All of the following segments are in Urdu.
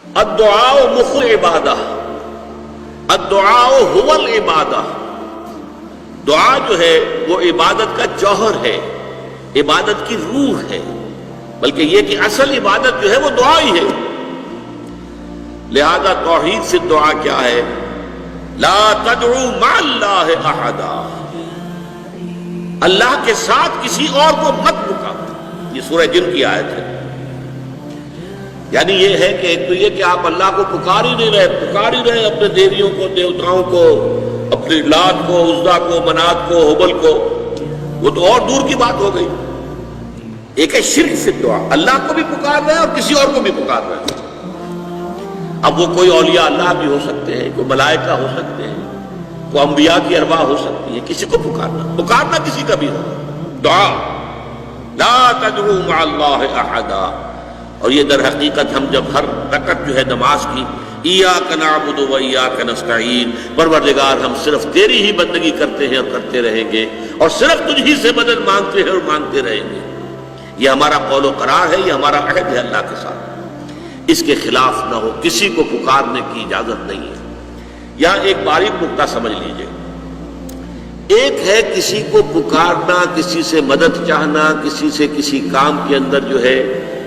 الدعاء مخ عبادہ، الدعاء هو العبادہ، دعا جو ہے وہ عبادت کا جوہر ہے، عبادت کی روح ہے، بلکہ یہ کہ اصل عبادت جو ہے وہ دعا ہی ہے۔ لہذا توحید سے دعا کیا ہے؟ لا تدعو مع اللہ احدا، اللہ کے ساتھ کسی اور کو مت پکارو۔ یہ سورہ جن کی آیت ہے۔ یعنی یہ ہے کہ ایک تو یہ کہ آپ اللہ کو پکار ہی نہیں رہے، پکار ہی رہے اپنے دیویوں کو، دیوتاؤں کو، اپنی لات کو، عزا کو، منات کو، ہبل کو، وہ تو اور دور کی بات ہو گئی۔ ایک ہے شرک سے دعا، اللہ کو بھی پکار رہے ہیں اور کسی اور کو بھی پکار رہے ہیں۔ اب وہ کوئی اولیاء اللہ بھی ہو سکتے ہیں، کوئی ملائکہ ہو سکتے ہیں، کوئی انبیاء کی ارواح ہو سکتی ہے، کسی کو پکارنا کسی کا بھی ہو۔ دعا لا تدعو مع اللہ احدا۔ اور یہ در حقیقت ہم جب ہر رکعت جو ہے نماز کی ایاک نعبد و ایاک نستعین، پروردگار ہم صرف تیری ہی بندگی کرتے ہیں اور کرتے رہیں گے، اور صرف تجھ ہی سے مدد مانگتے ہیں اور مانگتے رہیں گے، یہ ہمارا قول و قرار ہے، یہ ہمارا عہد ہے اللہ کے ساتھ۔ اس کے خلاف نہ ہو، کسی کو پکارنے کی اجازت نہیں ہے۔ یہاں ایک باریک نکتہ سمجھ لیجئے، ایک ہے کسی کو پکارنا، کسی سے مدد چاہنا، کسی سے کسی کام کے اندر جو ہے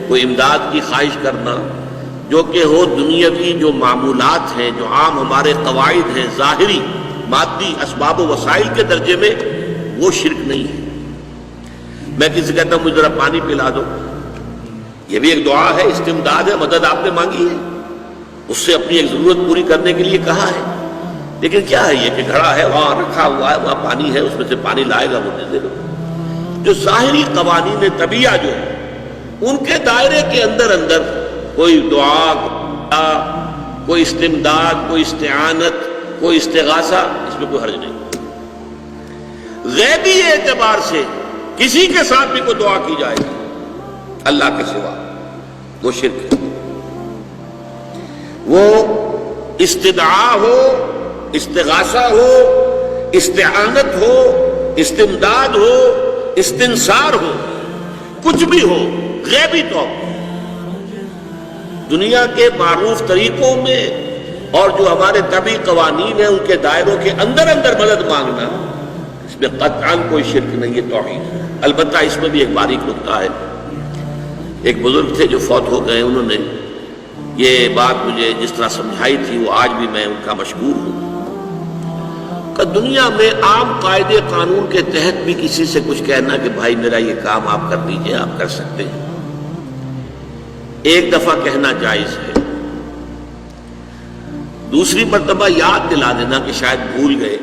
کوئی امداد کی خواہش کرنا، جو کہ ہو دنیاوی جو معمولات ہیں، جو عام ہمارے قواعد ہیں، ظاہری مادی اسباب و وسائل کے درجے میں، وہ شرک نہیں ہے۔ میں کسی کہتا ہوں مجھے ذرا پانی پلا دو، یہ بھی ایک دعا ہے، استمداد ہے، مدد آپ نے مانگی ہے، اس سے اپنی ایک ضرورت پوری کرنے کے لیے کہا ہے۔ لیکن کیا ہے یہ کہ گھڑا ہے، وہاں رکھا ہوا ہے، وہاں پانی ہے، اس میں سے پانی لائے گا، وہ دے دو۔ جو ظاہری قوانین طبیعہ جو ہے ان کے دائرے کے اندر کوئی دعا، کوئی استمداد، کوئی استعانت، کوئی استغاثہ، اس میں کوئی حرج نہیں۔ غیبی اعتبار سے کسی کے ساتھ بھی کوئی دعا کی جائے گی اللہ کے سوا، وہ شرک ہے۔ وہ استدعا ہو، استغاثہ ہو، استعانت ہو، استمداد ہو، استنصار ہو، کچھ بھی ہو، غیبی طور دنیا کے معروف طریقوں میں اور جو ہمارے طبعی قوانین ہیں ان کے دائروں کے اندر مدد مانگنا، اس میں قطعاً کوئی شرک نہیں ہے، توحید ہے۔ البتہ اس میں بھی ایک باریک نکتہ ہے۔ ایک بزرگ تھے جو فوت ہو گئے، انہوں نے یہ بات مجھے جس طرح سمجھائی تھی وہ آج بھی میں ان کا مشکور ہوں کہ دنیا میں عام قاعدے قانون کے تحت بھی کسی سے کچھ کہنا کہ بھائی میرا یہ کام آپ کر دیجئے، آپ کر سکتے ہیں، ایک دفعہ کہنا جائز ہے، دوسری مرتبہ یاد دلا دینا کہ شاید بھول گئے،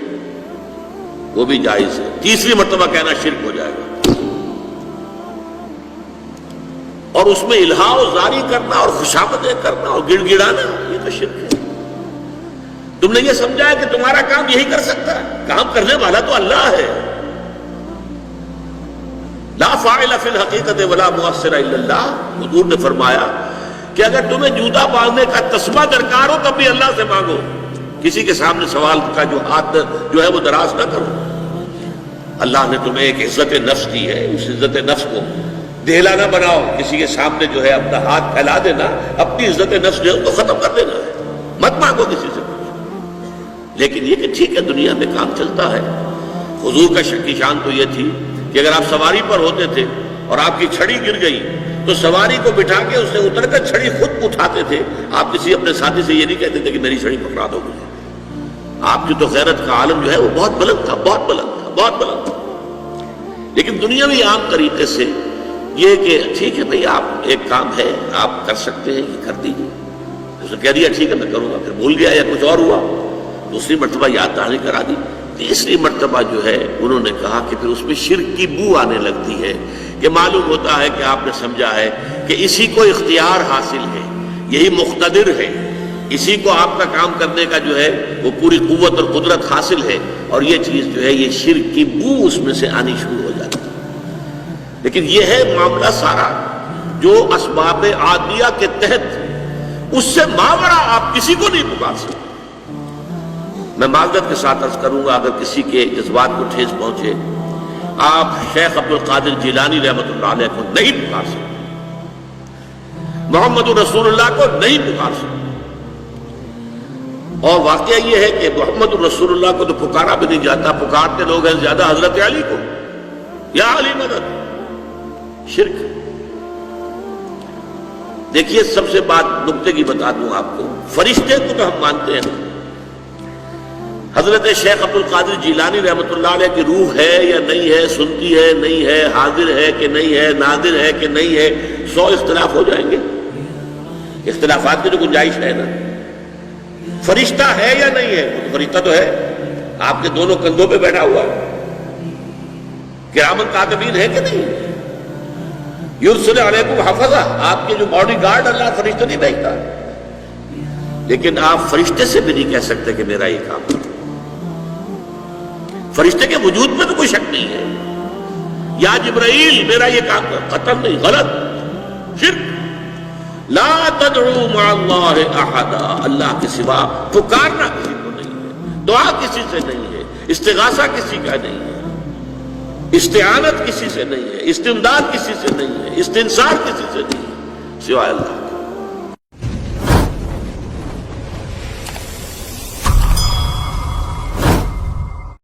وہ بھی جائز ہے، تیسری مرتبہ کہنا شرک ہو جائے گا۔ اور اس میں الہا و زاری کرنا اور خوشامدیں کرنا اور گڑ گڑانا، یہ تو شرک ہے۔ تم نے یہ سمجھا ہے کہ تمہارا کام یہی کر سکتا ہے، کام کرنے والا تو اللہ ہے۔ لا فاعل فی الحقیقت ولا مؤثر الا اللہ، حضور نے فرمایا کہ اگر تمہیں جوتا باندھنے کا تسمہ درکار ہو تب بھی اللہ سے مانگو، کسی کے سامنے سوال کا جو ہاتھ جو ہے وہ دراز نہ کرو۔ اللہ نے تمہیں ایک عزت نفس دی ہے، اس عزت نفس کو دہلا نہ بناؤ، کسی کے سامنے جو ہے اپنا ہاتھ پھیلا دینا، اپنی عزت نفس جو ہے اس کو ختم کر دینا ہے، مت مانگو کسی سے کچھ۔ لیکن یہ کہ ٹھیک ہے دنیا میں کام چلتا ہے۔ حضور کا شک کی شان تو یہ تھی کہ اگر آپ سواری پر ہوتے تھے اور آپ کی چھڑی گر گئی تو سواری کو بٹھا کے اس سے اتر کر چھڑی خود اٹھاتے تھے، آپ کسی اپنے ساتھی سے یہ نہیں کہتے تھے کہ میری چھڑی پکڑا دو مجھے۔ آپ کی تو غیرت کا عالم جو ہے وہ بہت بلند تھا، بہت بلند تھا، بہت بلند تھا۔ لیکن دنیاوی عام طریقے سے یہ کہ ٹھیک ہے بھئی آپ ایک کام ہے آپ کر سکتے ہیں، یہ کر دیجیے، اس نے کہہ دیا ٹھیک ہے میں کروں گا، پھر بھول گیا یا کچھ اور ہوا، دوسری مرتبہ یاد دہانی کرا دی، تیسری مرتبہ جو ہے انہوں نے کہا کہ پھر اس میں شرک کی بو آنے لگتی ہے کہ معلوم ہوتا ہے کہ آپ نے سمجھا ہے کہ اسی کو اختیار حاصل ہے، یہی مقتدر ہے، اسی کو آپ کا کام کرنے کا جو ہے وہ پوری قوت اور قدرت حاصل ہے، اور یہ چیز جو ہے یہ شرک کی بو اس میں سے آنی شروع ہو جاتی ہے۔ لیکن یہ ہے معاملہ سارا جو اسباب عادیہ کے تحت، اس سے ماورا آپ کسی کو نہیں پکار سکتے۔ میں معذرت کے ساتھ عرض کروں گا اگر کسی کے جذبات کو ٹھیس پہنچے، آپ شیخ عبد القادر جیلانی رحمۃ اللہ علیہ کو نہیں پکار سکتے، محمد رسول اللہ کو نہیں پکار سکتے، اور واقعہ یہ ہے کہ محمد رسول اللہ کو تو پکارا بھی نہیں جاتا، پکارتے لوگ ہیں زیادہ حضرت علی کو، یا علی مدد، شرک۔ دیکھیے سب سے بات نکتے کی بتا دوں آپ کو، فرشتے کو تو ہم مانتے ہیں، حضرت شیخ عبد القادر جیلانی رحمۃ اللہ علیہ کی روح ہے یا نہیں ہے، سنتی ہے نہیں ہے، حاضر ہے کہ نہیں ہے، ناظر ہے کہ نہیں ہے، 100 اختلاف ہو جائیں گے، اختلافات کی تو گنجائش ہے نا۔ فرشتہ ہے یا نہیں ہے؟ فرشتہ تو ہے، آپ کے دونوں کندھوں پہ بیٹھا ہوا ہے، کرامن کاتبین ہے کہ نہیں؟ یرسل علیکم حفظہ، آپ کے جو باڈی گارڈ اللہ فرشتہ نہیں بھیجتا، لیکن آپ فرشتے سے بھی نہیں کہہ سکتے کہ میرا یہ کام کرو۔ فرشتے کے وجود میں تو کوئی شک نہیں ہے، یا جبرائیل میرا یہ کام کر، قطعاً نہیں، غلط، شرک۔ لا تدعو مع اللہ احدا، اللہ کے سوا پکارنا کسی کو نہیں ہے، دعا کسی سے نہیں ہے، استغاثہ کسی کا نہیں ہے، استعانت کسی سے نہیں ہے، استمداد کسی سے نہیں ہے، استنصار کسی سے نہیں ہے، سوائے اللہ۔